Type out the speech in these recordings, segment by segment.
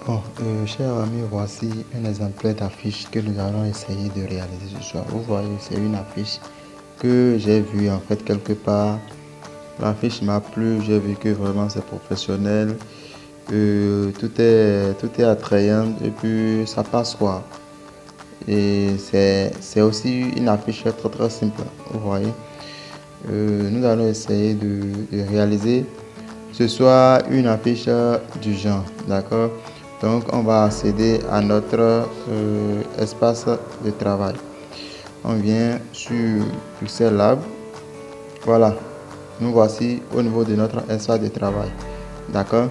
Bon, chers amis, voici un exemplaire d'affiche que nous allons essayer de réaliser ce soir. Vous voyez, c'est une affiche que j'ai vue en fait quelque part. L'affiche m'a plu, j'ai vu que vraiment c'est professionnel. Tout est attrayant et puis ça passe quoi. Et c'est aussi une affiche très très simple, vous voyez. Nous allons essayer de réaliser ce soir une affiche du genre, d'accord? Donc on va accéder à notre espace de travail. On vient sur Pixel Lab. Voilà, nous voici au niveau de notre espace de travail, d'accord?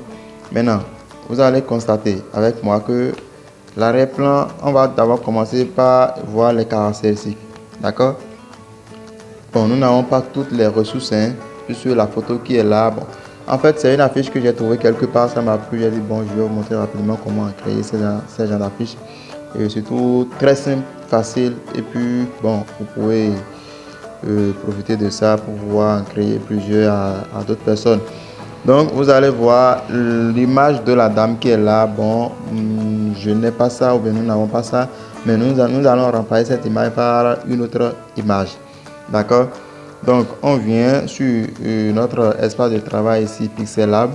Maintenant, vous allez constater avec moi que l'arrière-plan, on va d'abord commencer par voir les caractéristiques, d'accord? Bon, nous n'avons pas toutes les ressources, hein, puisque la photo qui est là, bon, en fait, c'est une affiche que j'ai trouvée quelque part, ça m'a plu, j'ai dit, bon, je vais vous montrer rapidement comment créer ce genre d'affiche. Et surtout, très simple, facile, et puis, bon, vous pouvez profiter de ça pour pouvoir en créer plusieurs à d'autres personnes. Donc, vous allez voir l'image de la dame qui est là. Bon, je n'ai pas ça, ou bien nous n'avons pas ça, mais nous allons remplacer cette image par une autre image. D'accord? Donc, on vient sur notre espace de travail ici, Pixel Lab.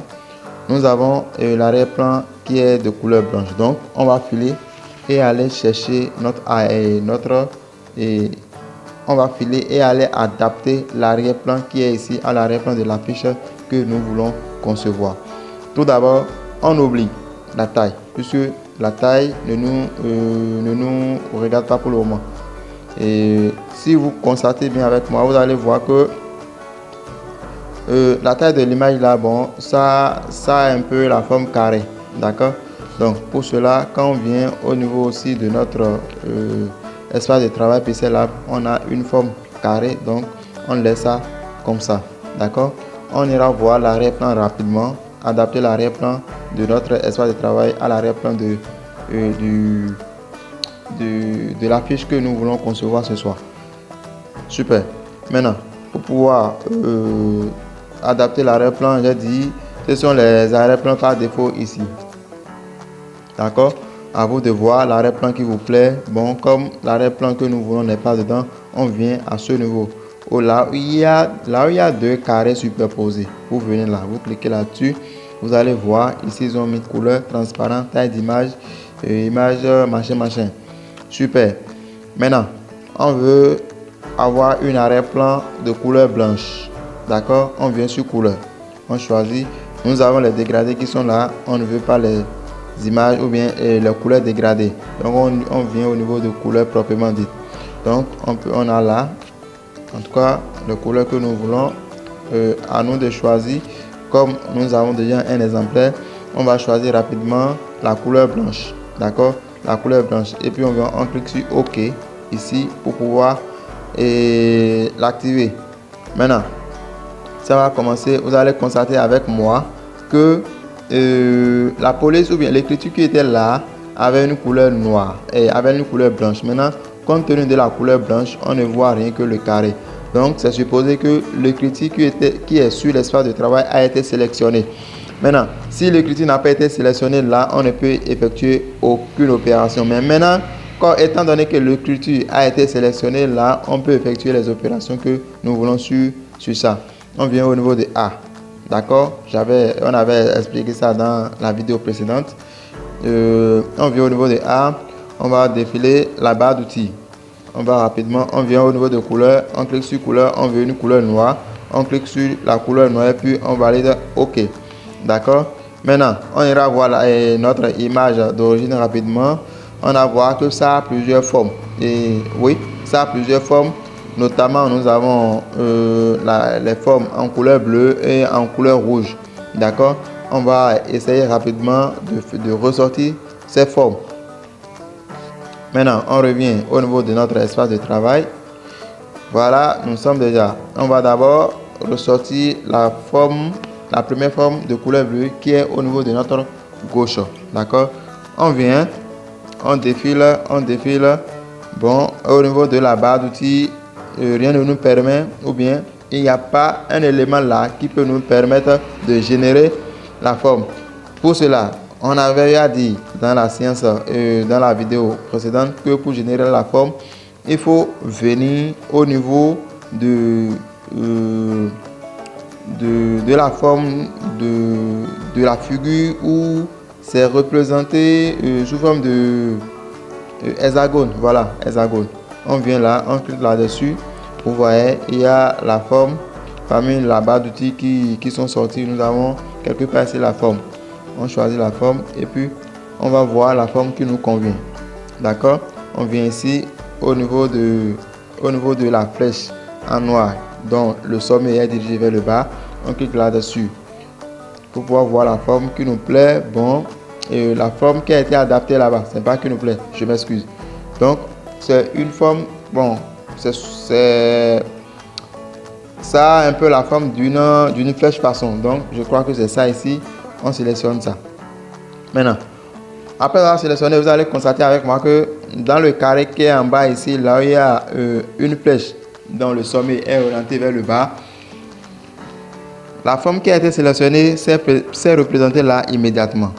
Nous avons l'arrière-plan qui est de couleur blanche. Donc, on va filer et aller chercher on va filer et aller adapter l'arrière-plan qui est ici à l'arrière-plan de l'affiche que nous voulons concevoir. Tout d'abord, on oublie la taille, puisque la taille ne nous regarde pas pour le moment. Et si vous constatez bien avec moi, vous allez voir que la taille de l'image là, bon, ça a un peu la forme carrée, d'accord? Donc pour cela, quand on vient au niveau aussi de notre espace de travail Pixel Lab, on a une forme carrée, donc on laisse ça comme ça, d'accord? On ira voir l'arrière-plan rapidement, adapter l'arrière-plan de notre espace de travail à l'arrière-plan de l'affiche que nous voulons concevoir ce soir. Super. Maintenant, pour pouvoir adapter l'arrière-plan, j'ai dit, ce sont les arrière-plans par défaut ici. D'accord? À vous de voir l'arrière-plan qui vous plaît. Bon, comme l'arrière-plan que nous voulons n'est pas dedans, on vient à ce niveau. Là où il y a deux carrés superposés. Vous venez là, vous cliquez là-dessus. Vous allez voir, ici ils ont mis couleur, transparent, taille d'image, image, machin. Super. Maintenant, on veut avoir une arrière-plan de couleur blanche. D'accord? On vient sur couleur. On choisit. Nous avons les dégradés qui sont là. On ne veut pas les images ou bien les couleurs dégradées. Donc on vient au niveau de couleur proprement dit. Donc on a là, en tout cas, les couleurs que nous voulons. À nous de choisir. Comme nous avons déjà un exemplaire, on va choisir rapidement la couleur blanche. D'accord? La couleur blanche. Et puis on clique sur OK ici pour pouvoir l'activer. Maintenant, ça va commencer. Vous allez constater avec moi que la police ou bien l'écriture qui était là avait une couleur noire et avait une couleur blanche. Maintenant, compte tenu de la couleur blanche, on ne voit rien que le carré. Donc, c'est supposé que l'écriture qui est sur l'espace de travail a été sélectionnée. Maintenant, si l'écriture n'a pas été sélectionnée là, on ne peut effectuer aucune opération. Mais maintenant, étant donné que l'écriture a été sélectionnée là, on peut effectuer les opérations que nous voulons sur ça. On vient au niveau de A. D'accord? On avait expliqué ça dans la vidéo précédente. On vient au niveau de A. On va défiler la barre d'outils. On va rapidement. On vient au niveau de couleur. On clique sur couleur. On veut une couleur noire. On clique sur la couleur noire. Puis on valide OK. D'accord? Maintenant, on ira voir notre image d'origine rapidement. On va voir que ça a plusieurs formes. Et oui, ça a plusieurs formes. Notamment, nous avons les formes en couleur bleue et en couleur rouge. D'accord? On va essayer rapidement de ressortir ces formes. Maintenant, on revient au niveau de notre espace de travail. Voilà, nous sommes déjà. On va d'abord ressortir la première forme de couleur bleue qui est au niveau de notre gauche. D'accord? On vient, on défile. Bon, au niveau de la barre d'outils, rien ne nous permet, ou bien il n'y a pas un élément là qui peut nous permettre de générer la forme. Pour cela, On avait déjà dit dans la séance, dans la vidéo précédente, que pour générer la forme, il faut venir au niveau de la forme de la figure où c'est représenté sous forme de hexagone. Voilà, hexagone. On vient là, on clique là-dessus. Vous voyez, il y a la forme. Parmi la barre d'outils qui sont sortis, nous avons quelque part ici la forme. On choisit la forme et puis on va voir la forme qui nous convient. D'accord? On vient ici au niveau de la flèche en noir dont le sommet est dirigé vers le bas. On clique là-dessus pour pouvoir voir la forme qui nous plaît. Bon, et la forme qui a été adaptée là-bas, c'est pas qui nous plaît, je m'excuse. Donc, c'est une forme, bon, ça a un peu la forme d'une flèche façon. Donc, je crois que c'est ça ici. On sélectionne ça. Maintenant, après avoir sélectionné, vous allez constater avec moi que dans le carré qui est en bas ici, là où il y a une flèche dont le sommet est orienté vers le bas, la forme qui a été sélectionnée s'est représentée là immédiatement.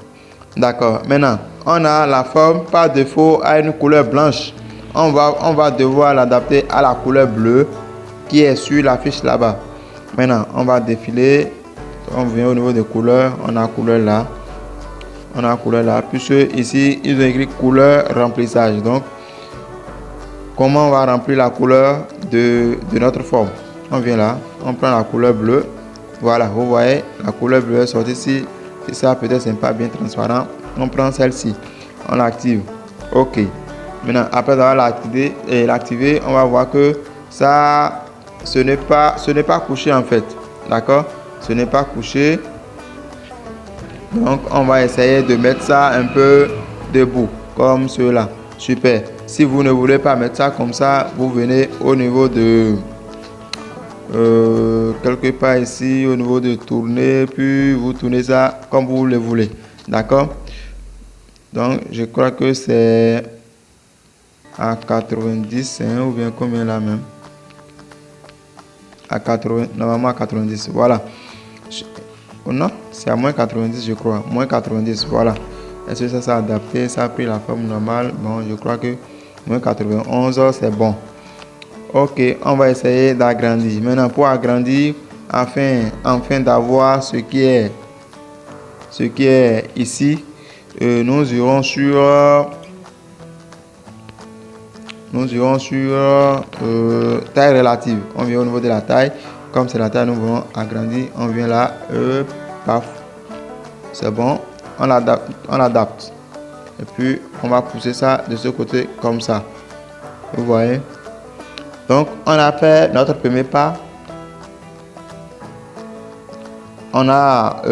D'accord. Maintenant, on a la forme par défaut à une couleur blanche. On va devoir l'adapter à la couleur bleue qui est sur la fiche là-bas. Maintenant, on va défiler. On vient au niveau des couleurs. On a couleur là. On a couleur là. Puisque ici, ils ont écrit couleur remplissage. Donc, comment on va remplir la couleur de notre forme? On vient là. On prend la couleur bleue. Voilà, vous voyez, la couleur bleue est sortie ici. Si ça peut-être c'est pas bien transparent, on prend celle-ci. On l'active. OK. Maintenant, après avoir l'activé, on va voir que ça, ce n'est pas couché en fait. D'accord? Ce n'est pas couché. Donc, on va essayer de mettre ça un peu debout, comme cela. Super. Si vous ne voulez pas mettre ça comme ça, vous venez au niveau de quelque part ici, au niveau de tourner, puis vous tournez ça comme vous le voulez. D'accord? Donc, je crois que c'est à 90, hein, ou bien combien là même? À 80, normalement à 90, voilà. Oh non, c'est à moins 90, je crois. Moins 90, voilà. Est-ce que ça s'est adapté? Ça a pris la forme normale. Bon, je crois que moins 91, c'est bon. Ok, on va essayer d'agrandir. Maintenant, pour agrandir, afin d'avoir ce qui est ici, nous irons sur taille relative. On vient au niveau de la taille. Comme c'est la taille, nous voulons agrandir. On vient là, paf. C'est bon. On adapte. Et puis, on va pousser ça de ce côté comme ça. Vous voyez? Donc, on a fait notre premier pas. On a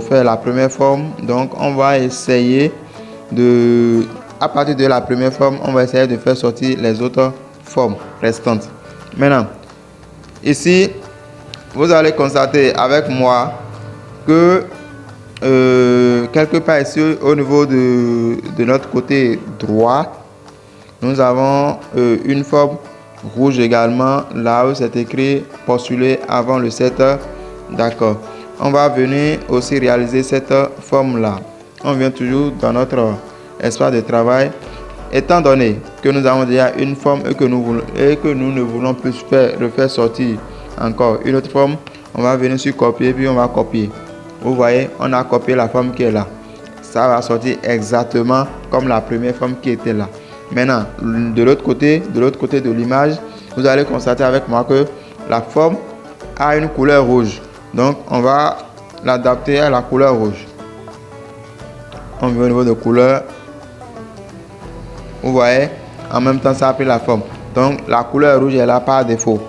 fait la première forme. Donc, on va essayer à partir de la première forme, on va essayer de faire sortir les autres formes restantes. Maintenant, ici, vous allez constater avec moi que quelque part ici, au niveau de notre côté droit, nous avons une forme rouge également, là où c'est écrit postulé avant le 7. D'accord. On va venir aussi réaliser cette forme là. On vient toujours dans notre espace de travail. Étant donné que nous avons déjà une forme et que nous ne voulons plus refaire sortir encore une autre forme, on va venir sur copier, puis on va copier. Vous voyez, on a copié la forme qui est là. Ça va sortir exactement comme la première forme qui était là. Maintenant, de l'autre côté de l'image, vous allez constater avec moi que la forme a une couleur rouge. Donc, on va l'adapter à la couleur rouge. On vient au niveau de couleur. Vous voyez, en même temps, ça a pris la forme. Donc, la couleur rouge est là par défaut.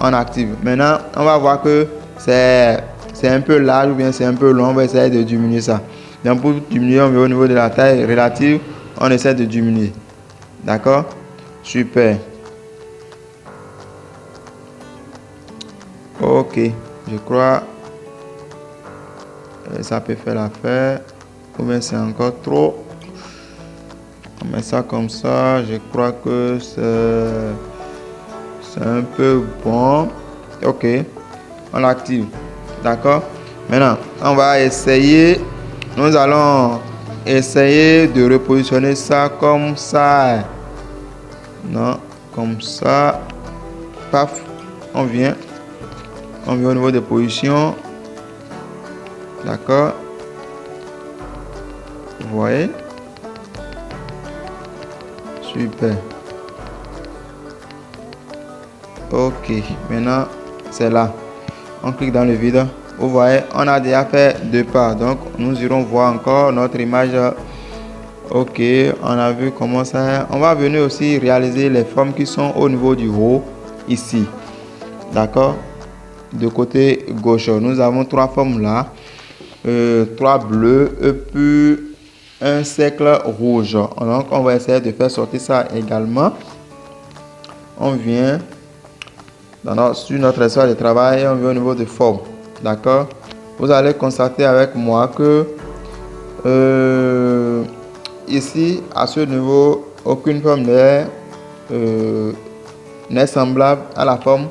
On active. Maintenant, on va voir que c'est un peu large ou bien c'est un peu long. On va essayer de diminuer ça. Donc, pour diminuer, on vient au niveau de la taille relative. On essaie de diminuer. D'accord? Super. Ok. Je crois ça peut faire l'affaire. Ou bien c'est encore trop. On met ça comme ça. Je crois que c'est un peu bon. Ok. On l'active. D'accord? Maintenant, on va essayer. Nous allons essayez de repositionner ça comme ça. Non, comme ça. Paf, on vient au niveau des positions. D'accord. Vous voyez? Super. Ok, maintenant c'est là. On clique dans le vide. Vous voyez, on a déjà fait 2 pas. Donc nous irons voir encore notre image. Ok, on a vu comment ça. On va venir aussi réaliser les formes qui sont au niveau du haut ici. D'accord. De côté gauche, nous avons 3 formes là. 3 bleus et puis un cercle rouge. Donc on va essayer de faire sortir ça également. On vient sur notre espace de travail, on vient au niveau de forme. D'accord. Vous allez constater avec moi que ici à ce niveau aucune forme n'est semblable à la forme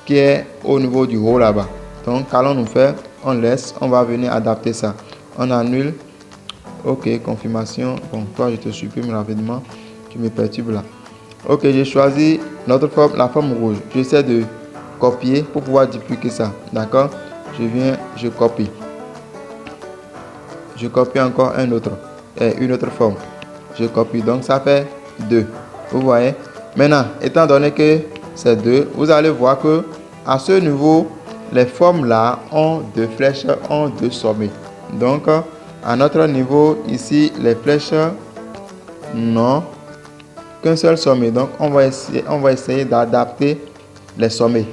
qui est au niveau du haut là-bas. Donc qu'allons-nous faire? On laisse, on va venir adapter ça. On annule. Ok, confirmation. Bon, toi je te supprime rapidement. Tu me perturbes là. Ok, j'ai choisi notre forme, la forme rouge. J'essaie de copier pour pouvoir dupliquer ça. D'accord. Je viens, je copie. Je copie encore une autre forme. Je copie. Donc ça fait 2. Vous voyez. Maintenant, étant donné que c'est 2, vous allez voir que à ce niveau, les formes là ont 2 flèches, ont 2 sommets. Donc, à notre niveau, ici, les flèches n'ont qu'un seul sommet. Donc, on va essayer d'adapter les sommets.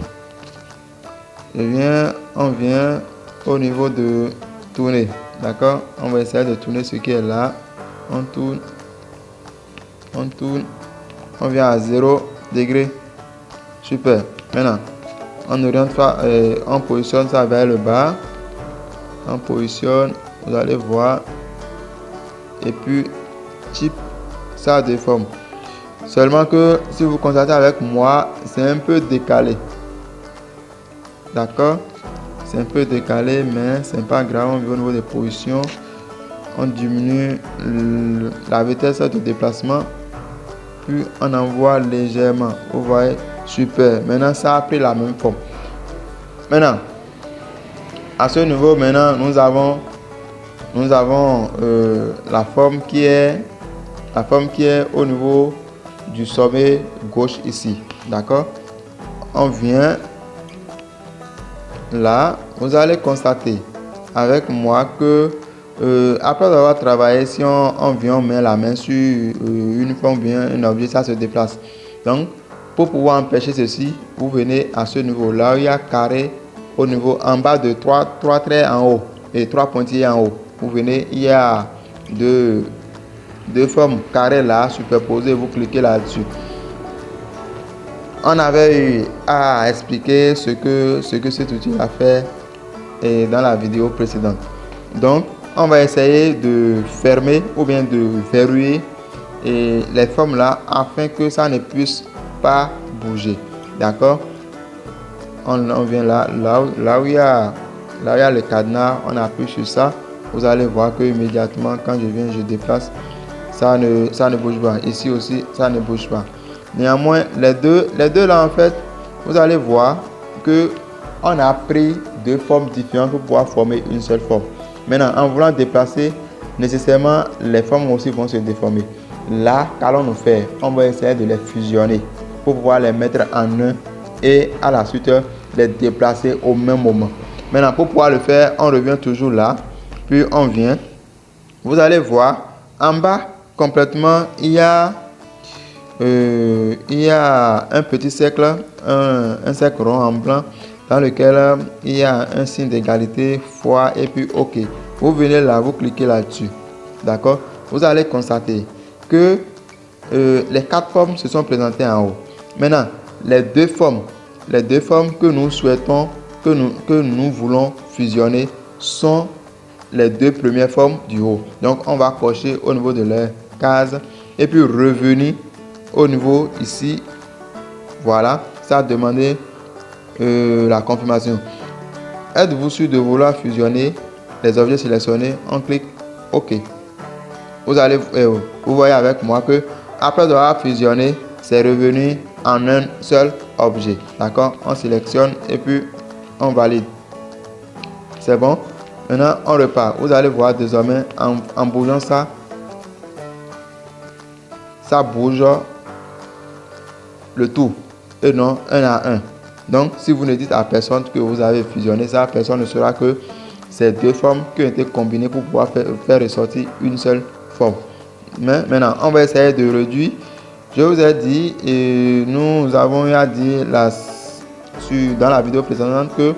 On vient au niveau de tourner. D'accord? On va essayer de tourner ce qui est là. On tourne. On tourne. On vient à 0 degré. Super. Maintenant, on oriente ça, on positionne ça vers le bas. On positionne, vous allez voir. Et puis, type, ça déforme. Seulement que si vous constatez avec moi, c'est un peu décalé. D'accord? C'est un peu décalé, mais c'est pas grave. On vient au niveau des positions. On diminue la vitesse de déplacement. Puis on envoie légèrement. Vous voyez? Super. Maintenant, ça a pris la même forme. Maintenant, à ce niveau, maintenant, nous avons la forme qui est au niveau du sommet gauche ici. D'accord? On vient là. Vous allez constater avec moi que après avoir travaillé, si on vient, on met la main sur une forme, bien un objet, ça se déplace. Donc, pour pouvoir empêcher ceci, vous venez à ce niveau là où il y a carré au niveau en bas de 3 traits en haut et 3 pointillés en haut. Vous venez, il y a deux formes carrées là superposées, vous cliquez là-dessus. On avait eu à expliquer ce que cet outil a fait dans la vidéo précédente. Donc, on va essayer de fermer ou bien de verrouiller les formes là afin que ça ne puisse pas bouger. D'accord? On vient là où il y a le cadenas, on appuie sur ça. Vous allez voir que immédiatement quand je viens, je déplace, ça ne bouge pas. Ici aussi, ça ne bouge pas. Néanmoins, les deux là en fait, vous allez voir que on a pris 2 formes différentes pour pouvoir former une seule forme. Maintenant, en voulant déplacer, nécessairement les formes aussi vont se déformer. Là, qu'allons-nous faire? On va essayer de les fusionner pour pouvoir les mettre en un et à la suite les déplacer au même moment. Maintenant, pour pouvoir le faire, on revient toujours là, puis on vient. Vous allez voir en bas complètement, il y a un petit cercle, un cercle rond en blanc dans lequel il y a un signe d'égalité, fois et puis OK. Vous venez là, vous cliquez là-dessus. D'accord? Vous allez constater que les 4 formes se sont présentées en haut. Maintenant, les deux formes que nous souhaitons, que nous voulons fusionner sont les 2 premières formes du haut. Donc, on va cocher au niveau de leur case et puis revenir au niveau ici. Voilà, ça a demandé la confirmation. Êtes-vous sûr de vouloir fusionner les objets sélectionnés? On clique OK. vous voyez avec moi que après avoir fusionné, c'est revenu en un seul objet. D'accord? On sélectionne et puis on valide. C'est bon? Maintenant, on repart. Vous allez voir désormais en bougeant ça, ça bouge le tout et non un à un. Donc, si vous ne dites à personne que vous avez fusionné ça, personne ne saura que ces deux formes qui ont été combinées pour pouvoir faire ressortir une seule forme. Mais maintenant, on va essayer de réduire. Je vous ai dit, et nous avons dit dans la vidéo précédente que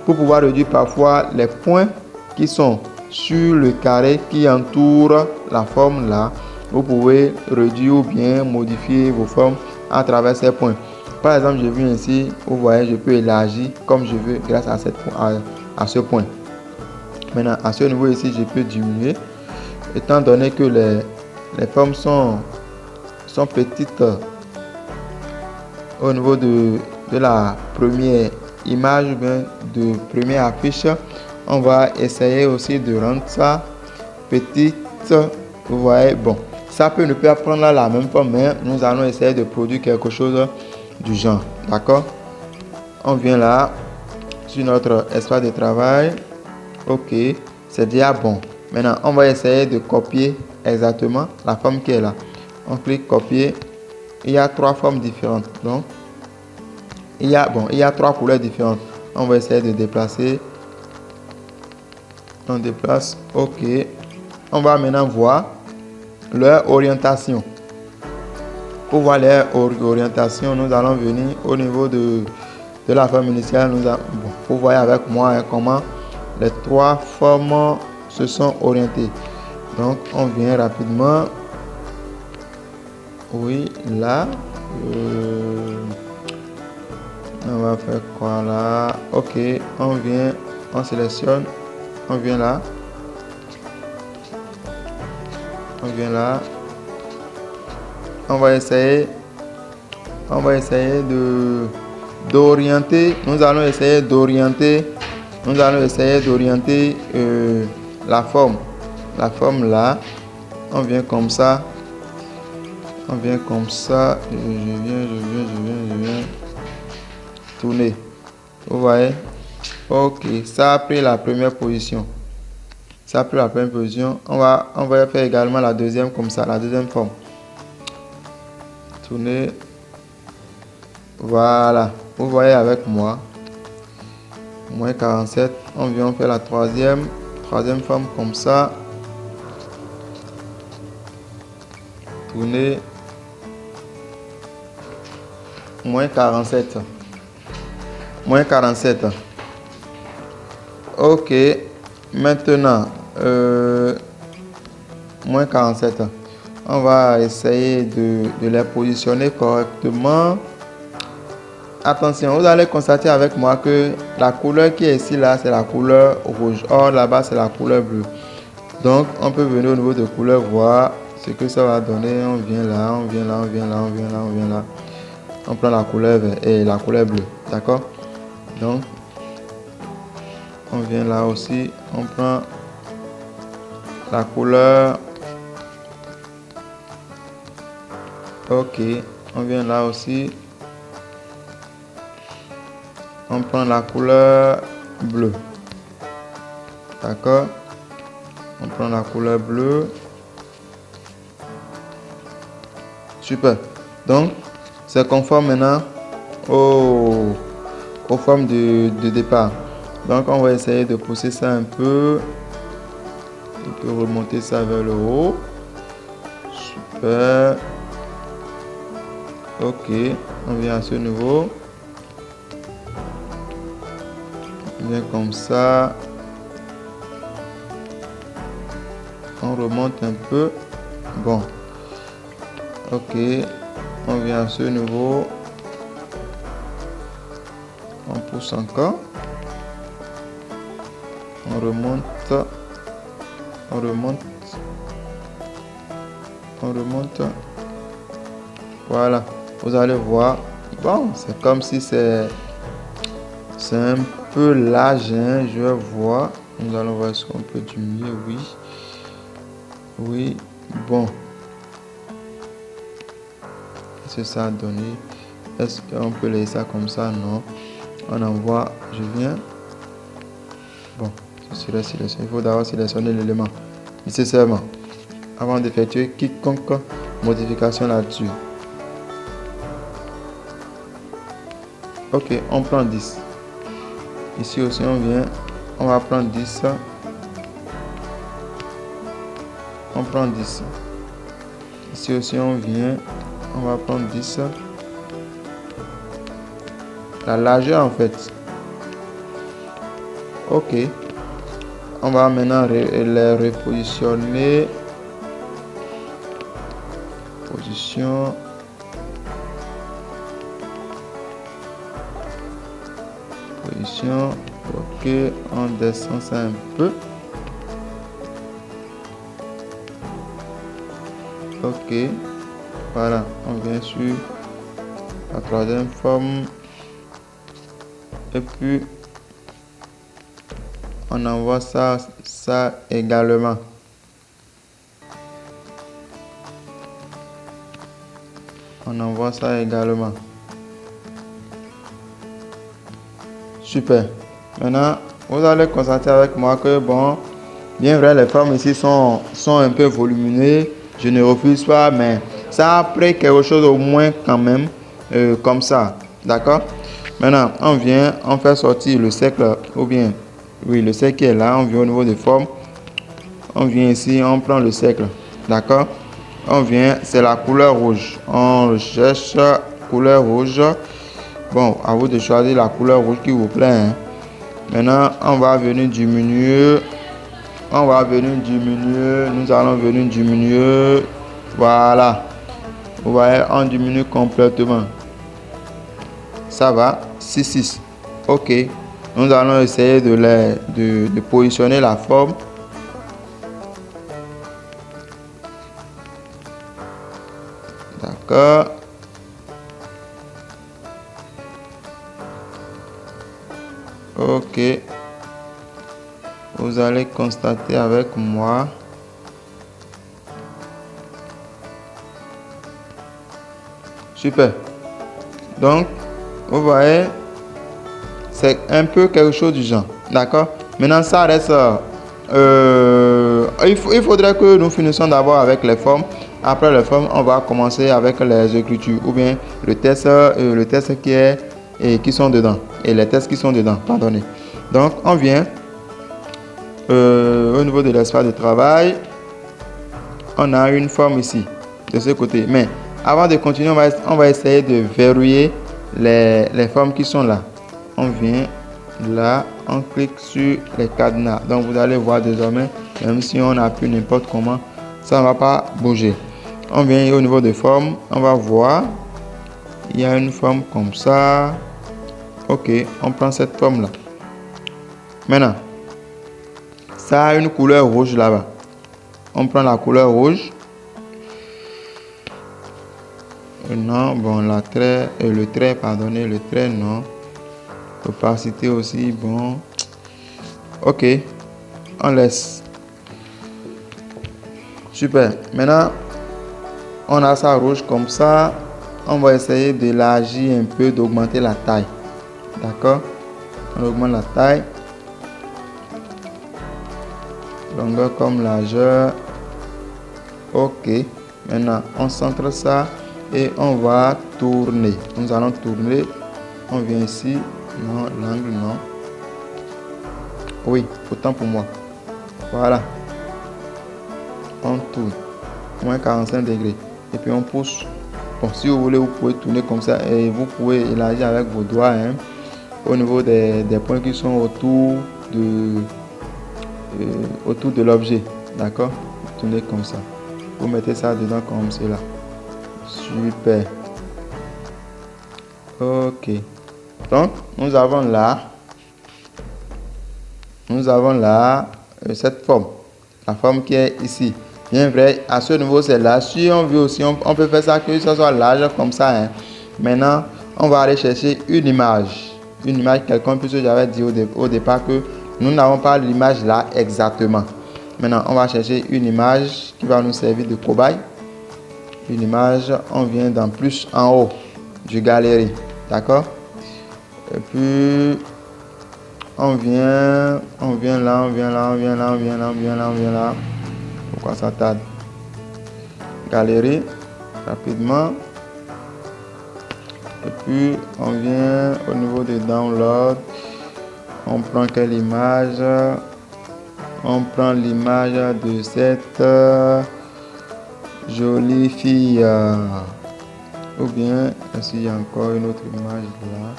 pour pouvoir réduire parfois les points qui sont sur le carré qui entoure la forme là, vous pouvez réduire ou bien modifier vos formes à travers ces points. Par exemple, je viens ici, vous voyez, je peux élargir comme je veux grâce à ce point. Maintenant, à ce niveau ici, je peux diminuer, étant donné que les formes sont petites au niveau de la première image ou bien de première affiche. On va essayer aussi de rendre ça petite. Vous voyez, bon, ça peut ne pas prendre la même forme, mais nous allons essayer de produire quelque chose du genre. D'accord? On vient là sur notre espace de travail. Ok, c'est déjà bon. Maintenant, on va essayer de copier exactement la forme qui est là. On clique copier. Il y a trois formes différentes. Donc, il y a trois couleurs différentes. On va essayer de déplacer. On déplace. Ok. On va maintenant voir leur orientation. Pour voir leur orientation, nous allons venir au niveau de la forme initiale. Vous voyez avec moi comment les trois formes se sont orientées. Donc, on vient rapidement. Oui, là. On va faire quoi là? Ok, on vient, on sélectionne. On vient là. On vient là. On va essayer d'orienter. Nous allons essayer d'orienter la forme là. On vient comme ça. Je viens tourner. Vous voyez? Ok, ça a pris la première position. On va faire également la deuxième comme ça, la deuxième forme. Tourner. Voilà. Vous voyez avec moi. Moins 47. On vient faire la troisième forme comme ça. Tourner. Moins 47. Ok. Maintenant, moins 47. On va essayer de les positionner correctement. Attention, vous allez constater avec moi que la couleur qui est ici là, c'est la couleur rouge. Or là-bas, c'est la couleur bleue. Donc, on peut venir au niveau de couleur voir ce que ça va donner. On vient là. On prend la couleur vert et la couleur bleue. D'accord? Donc, on vient là aussi. On prend la couleur. Ok. On vient là aussi. On prend la couleur bleue. D'accord? On prend la couleur bleue. Super. Donc, c'est conforme maintenant aux formes de départ. Donc, on va essayer de pousser ça un peu. On peut remonter ça vers le haut. Super. Ok. On vient à ce niveau. On vient comme ça. On remonte un peu. Bon. Ok. On vient à ce niveau. On pousse encore. On remonte. Voilà. Vous allez voir. Bon, c'est comme si c'est un peu large. Je vois. Nous allons voir ce qu'on peut diminuer. Oui. Bon. Qu'est-ce que ça a donné? Est-ce qu'on peut laisser ça comme ça? Non. On envoie. Je viens. Bon. Ce serait sélectionné. Il faut d'abord sélectionner l'élément nécessairement avant d'effectuer quiconque modification là-dessus. Ok, on prend 10. Ici aussi, on vient. On va prendre 10. On prend 10. Ici aussi, on vient. On va prendre 10. La largeur, en fait. Ok. On va maintenant les repositionner. Position. Position. Ok. On descend ça un peu. Ok. Voilà. On vient sur la troisième forme. Et puis, on envoie ça également. On envoie ça également. Super. Maintenant, vous allez constater avec moi que, bon, bien vrai, les formes ici sont un peu volumineuses. Je ne refuse pas, mais ça a pris quelque chose au moins quand même, comme ça. D'accord? Maintenant, on vient, on fait sortir le cercle, ou bien, oui, le cercle qui est là, on vient au niveau des formes. On vient ici, on prend le cercle. D'accord? On vient, c'est la couleur rouge. On recherche couleur rouge. Bon, à vous de choisir la couleur rouge qui vous plaît. Hein. Maintenant, on va venir diminuer. On va venir diminuer. Nous allons venir diminuer. Voilà. Vous voyez, on diminue complètement. Ça va. 6, 6. Ok. Nous allons essayer de positionner la forme. D'accord. Ok. Vous allez constater avec moi. Super. Donc, vous voyez, c'est un peu quelque chose du genre. D'accord? Maintenant, ça reste... il faudrait que nous finissions d'abord avec les formes. Après les formes, on va commencer avec les écritures ou bien le test qui sont dedans. Et les tests qui sont dedans, pardonnez. Donc, on vient au niveau de l'espace de travail. On a une forme ici, de ce côté. Mais avant de continuer, on va essayer de verrouiller les formes qui sont là. On vient là, on clique sur les cadenas. Donc, vous allez voir désormais, même si on appuie n'importe comment, ça ne va pas bouger. On vient au niveau de forme, on va voir. Il y a une forme comme ça. Ok, on prend cette forme là. Maintenant, ça a une couleur rouge là-bas. On prend la couleur rouge. Non, bon, le trait, pardonnez, le trait, non. Opacité aussi, bon. Ok, on laisse. Super. Maintenant, on a ça rouge comme ça. On va essayer d'élargir un peu, d'augmenter la taille. D'accord? On augmente la taille. Longueur comme largeur. Ok. Maintenant, on centre ça et on va tourner. Nous allons tourner. On vient ici. Non, l'angle, non. Oui, autant pour moi. Voilà. On tourne. Moins 45 degrés. Et puis on pousse. Bon, si vous voulez, vous pouvez tourner comme ça et vous pouvez élargir avec vos doigts hein, au niveau des points qui sont autour de l'objet. D'accord? Tournez comme ça. Vous mettez ça dedans comme cela. Super. Ok. Donc, nous avons là cette forme. La forme qui est ici. Bien vrai, à ce niveau, c'est là. Si on veut aussi, on peut faire ça que ça soit large comme ça. Hein. Maintenant, on va aller chercher une image. Une image quelconque, puisque j'avais dit au départ que nous n'avons pas l'image là exactement. Maintenant, on va chercher une image qui va nous servir de cobaye. Une image, on vient dans plus en haut du galerie. D'accord? Et puis, on vient là, on vient là, on vient là, on vient là, on vient là, on vient là. Pourquoi ça tarde? Galerie, rapidement. Et puis, on vient au niveau de download. On prend quelle image? On prend l'image de cette jolie fille. Ou bien, est-ce qu'il y a encore une autre image là?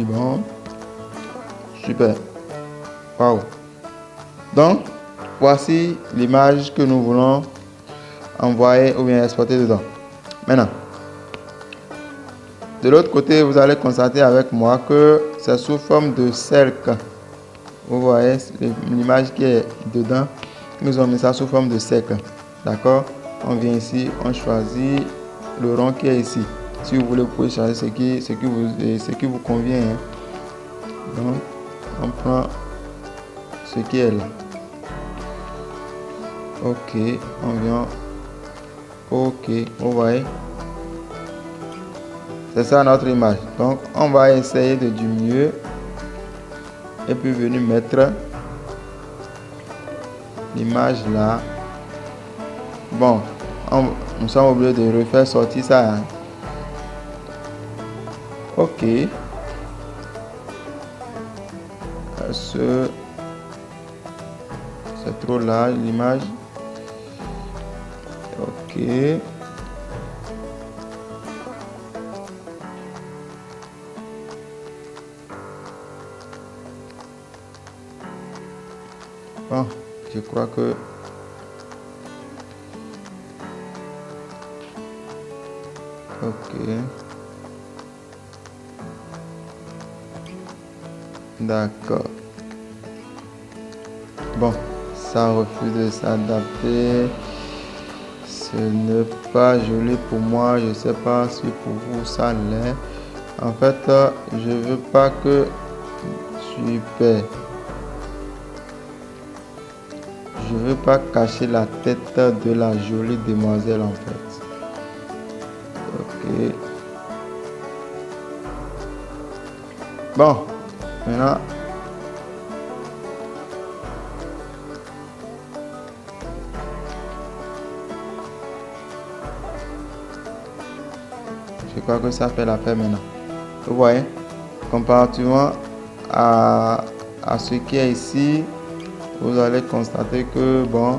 Bon. Super. Wow. Donc, voici l'image que nous voulons envoyer ou bien exporter dedans. Maintenant, de l'autre côté, vous allez constater avec moi que c'est sous forme de cercle. Vous voyez l'image qui est dedans. Nous avons mis ça sous forme de cercle. D'accord? On vient ici, on choisit le rond qui est ici. Si vous voulez, vous pouvez changer ce qui vous convient. Hein. Donc, on prend ce qui est là. Ok, on vient. Ok, vous voyez. C'est ça notre image. Donc, on va essayer de diminuer. Et puis venir mettre l'image là. Bon, nous sommes obligés de refaire sortir ça. Hein. Ok. C'est trop large l'image. Ok. Bon, je crois que ok. D'accord. Bon, ça refuse de s'adapter. Ce n'est pas joli pour moi. Je sais pas si pour vous ça l'est. En fait, je veux pas que super. Je veux pas cacher la tête de la jolie demoiselle en fait. Ok. Bon, maintenant. Je crois que ça fait l'affaire maintenant. Vous voyez, comparativement à ce qui est ici, vous allez constater que bon,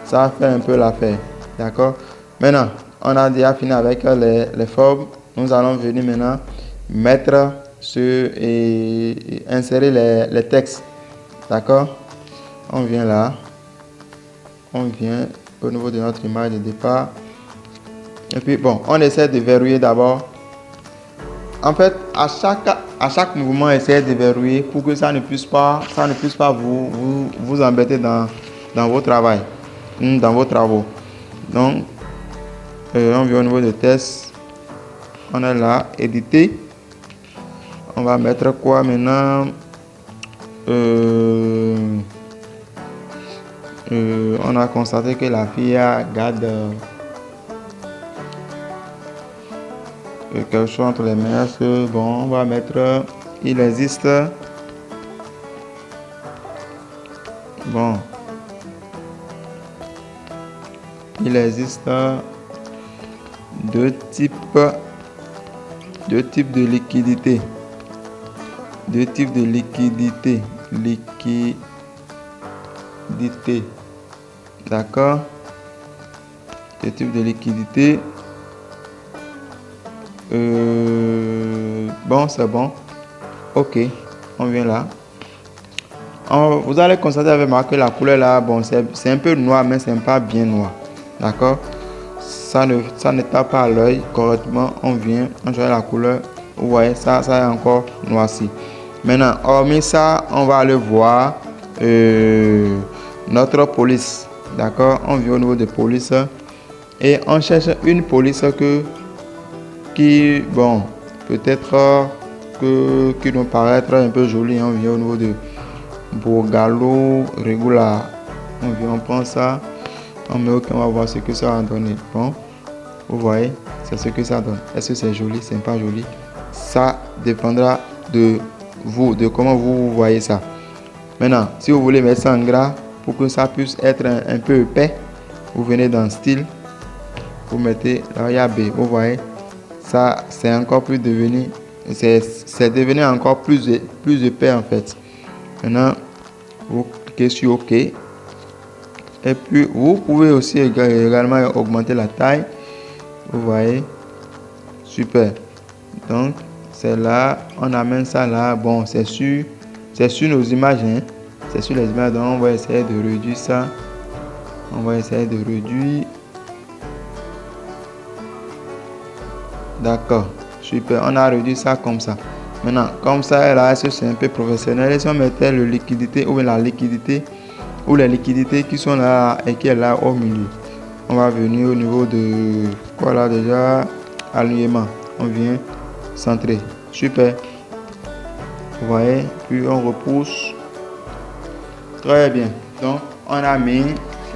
ça fait un peu l'affaire. D'accord? Maintenant, on a déjà fini avec les formes. Nous allons venir maintenant mettre et insérer les textes. D'accord? On vient là. On vient au niveau de notre image de départ. Et puis bon, on essaie de verrouiller d'abord. En fait, à chaque mouvement, essayez de verrouiller pour que ça ne puisse pas vous embêter dans vos travail, dans vos travaux. Donc, on vient au niveau de test. On est là, éditer. On va mettre quoi maintenant? On a constaté que la fille garde quelque chose entre les mains. Bon, on va mettre il existe bon il existe deux types de liquidité. D'accord? Deux types de liquidité. Bon, c'est bon. Ok, on vient là. Vous allez constater avec moi que la couleur là, bon, c'est un peu noir, mais c'est pas bien noir. D'accord? Ça ne tape pas à l'œil correctement. On vient, on change la couleur. Vous voyez, ça est encore noirci. Maintenant, hormis ça, on va aller voir notre police. D'accord? On vient au niveau de police et on cherche une police qui, bon, peut-être qui nous paraît un peu jolie. On vient au niveau de Borgalo Regular. On prend ça, on met OK, on va voir ce que ça va donner. Bon, vous voyez, c'est ce que ça donne. Est-ce que c'est joli, c'est pas joli? Ça dépendra de vous, de comment vous voyez ça. Maintenant, si vous voulez mettre ça en gras pour que ça puisse être un peu épais, vous venez dans style, vous mettez là, B, vous voyez, ça c'est encore plus devenu, c'est devenu encore plus épais en fait. Maintenant, vous cliquez sur OK. Et puis, vous pouvez aussi également augmenter la taille. Vous voyez, super. Donc, c'est là, on amène ça là. Bon, c'est sur nos images, hein. C'est sur les images. Donc, on va essayer de réduire ça. On va essayer de réduire. D'accord, super. On a réduit ça comme ça. Maintenant, comme ça, là, c'est un peu professionnel. Et si on mettait le liquidité ou la liquidité, ou les liquidités qui sont là et qui est là au milieu, on va venir au niveau de quoi là déjà, alignement, on vient centrer, super, vous voyez, puis on repousse, très bien. Donc on a mis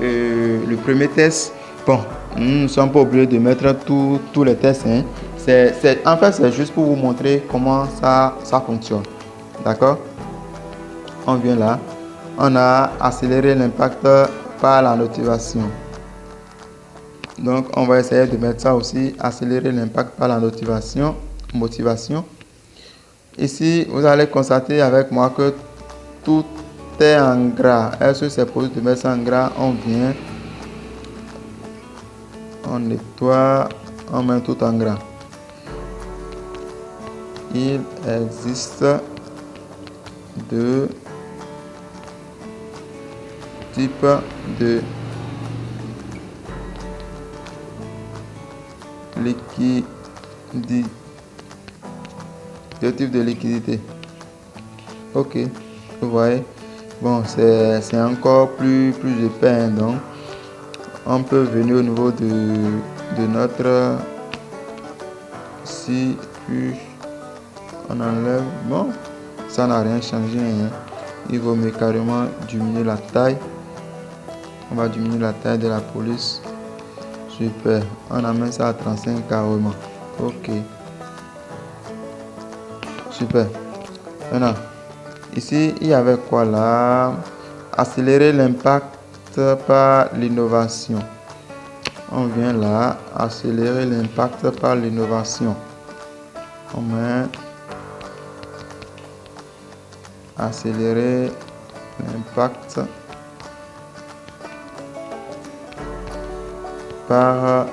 le premier test. Bon, nous ne sommes pas obligés de mettre tous les tests, hein. En fait c'est juste pour vous montrer comment ça fonctionne, d'accord. On vient là. On a accéléré l'impact par la motivation. Donc, on va essayer de mettre ça aussi, accélérer l'impact par la motivation. Ici, vous allez constater avec moi que tout est en gras. Est-ce que c'est possible de mettre ça en gras? On vient, on nettoie, on met tout en gras. Il existe deux types de liquidité. Ok, vous voyez. Bon, c'est encore plus épais, hein, donc on peut venir au niveau de notre, si puis on enlève. Bon, ça n'a rien changé, hein. Il vaut mieux carrément diminuer la taille. On va diminuer la taille de la police. Super. On amène ça à 35 carrément. Ok. Super. Maintenant, ici, il y avait quoi là? Accélérer l'impact par l'innovation. On vient là, accélérer l'impact par l'innovation. On met accélérer l'impact par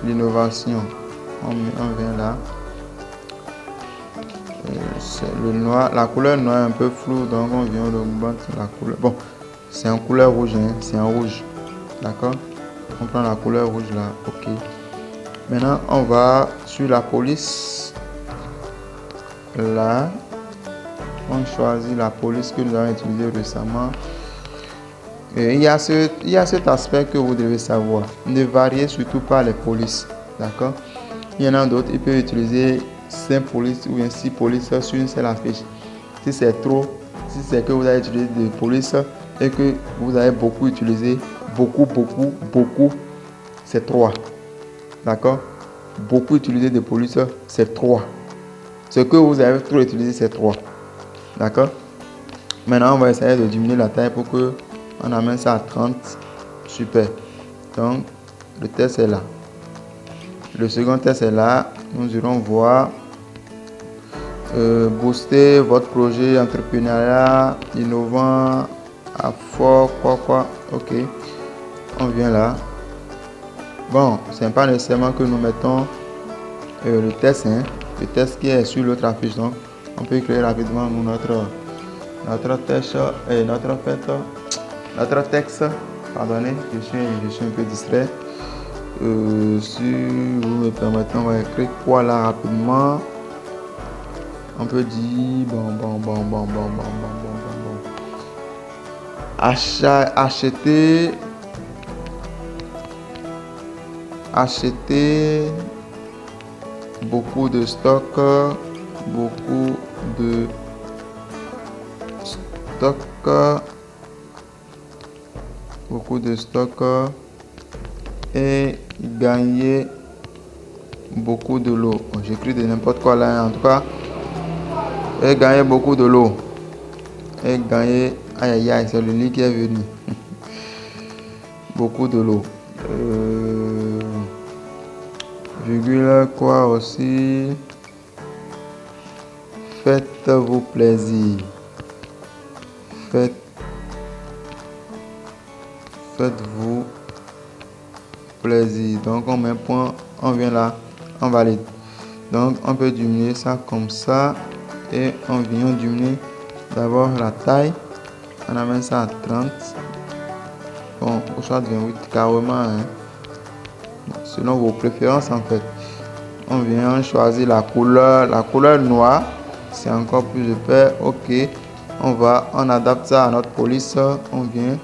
l'innovation. On vient là. Le noir, la couleur noire est un peu floue, donc on vient augmenter la couleur. Bon, c'est en couleur rouge, hein, c'est en rouge. D'accord? On prend la couleur rouge là. Ok. Maintenant, on va sur la police. Là, on choisit la police que nous avons utilisée récemment. Et il y a cet aspect que vous devez savoir. Ne variez surtout pas les polices. D'accord? Il y en a d'autres, ils peuvent utiliser 5 polices ou bien 6 polices sur une seule affiche. Si c'est trop, si c'est que vous avez utilisé des polices et que vous avez beaucoup utilisé, beaucoup, c'est 3. D'accord? Beaucoup utilisé des polices, c'est 3. Ce que vous avez trop utilisé, c'est 3. D'accord? Maintenant, on va essayer de diminuer la taille pour que on amène ça à 30. Super. Donc, le test est là. Le second test est là. Nous irons voir booster votre projet entrepreneurial innovant à fort quoi. Ok. On vient là. Bon, c'est pas nécessairement que nous mettons le test, hein. Le test qui est sur l'autre affiche. Donc, on peut créer rapidement notre texte et notre texte. Pardonnez, je suis un peu distrait. Si vous me permettez, on va écrire quoi là rapidement. On peut dire acheter beaucoup de stock, beaucoup de stock, et gagner beaucoup de l'eau. J'écris de n'importe quoi là, en tout cas, et gagner beaucoup de l'eau. Et gagner, aïe aïe aïe, c'est le lit qui est venu. Beaucoup de l'eau. Virgule quoi aussi? Faites-vous plaisir. Faites-vous plaisir. Donc on met un point, on vient là, on valide. Donc on peut diminuer ça comme ça et on vient diminuer d'abord la taille. On amène ça à 30. Bon, au choix de 28 carrément, hein. Selon vos préférences en fait. On vient choisir la couleur noire, c'est encore plus épais. Ok, on adapte ça à notre police. On vient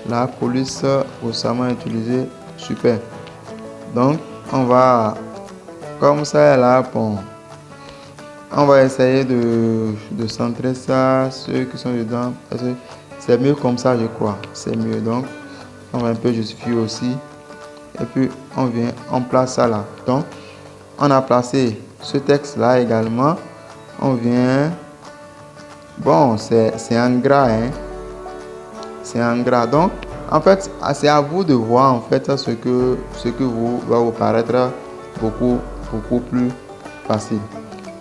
la police récemment utilisée, super. Donc on va comme ça est là, bon, on va essayer de centrer ça, ceux qui sont dedans, parce que c'est mieux comme ça, je crois, c'est mieux. Donc on va un peu justifier aussi et puis on place ça là. Donc on a placé ce texte là également. On vient, bon, c'est en gras, hein. C'est en gras. Donc en fait c'est à vous de voir en fait ce que va vous paraître beaucoup plus facile.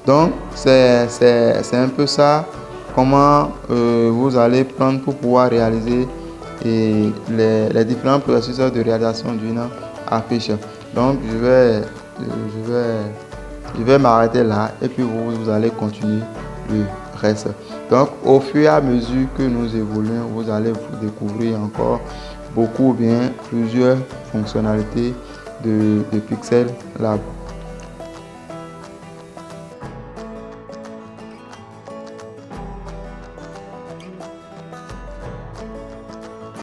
Donc c'est un peu ça, comment vous allez prendre pour pouvoir réaliser les différents processus de réalisation d'une affiche. Donc je vais m'arrêter là et puis vous allez continuer le reste. Donc au fur et à mesure que nous évoluons, vous allez vous découvrir encore beaucoup, bien plusieurs fonctionnalités de Pixel Lab.